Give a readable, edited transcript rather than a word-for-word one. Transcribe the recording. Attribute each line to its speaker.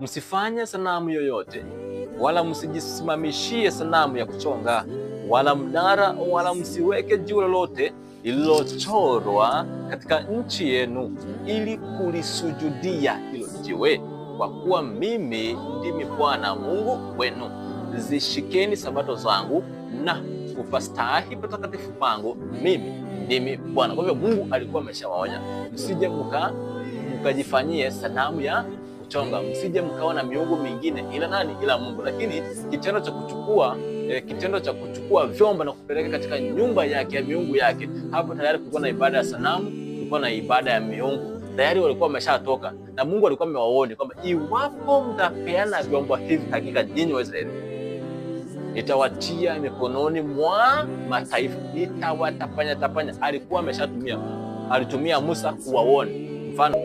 Speaker 1: msifanye sanamu yoyote, wala msijisimamishie sanamu ya kuchonga, wala mnara, wala msiweke jiwe lolote lililochorwa katika nchi yenu, ili kulisujudia hilo jiwe, kwa kuwa mimi ndimi Bwana Mungu wenu. Zishikeni sabato zangu na kupastahi patakatifu pangu, mimi ndimi Bwana. Kwa hivyo Mungu alikuwa ameshawaonya, msije mkajifanyie sanamu ya kuchonga, msije mkaona miungu mingine ila nani? Ila Mungu. Lakini kitendo cha kuchukua vyombo na kupeleka katika nyumba yake ya miungu yake, hapo tayari kulikuwa na ibada ya sanamu, kulikuwa na ibada ya miungu. Tayari walikuwa wameshatoka, na Mungu alikuwa amewaonya kwamba iwapo mtapeana vyombo hivi, hakika nyinyi Waisraeli nitawatia mikononi mwa mataifa, nitawatapanya. Alikuwa ameshatumia, alitumia Musa kuwaona mfano.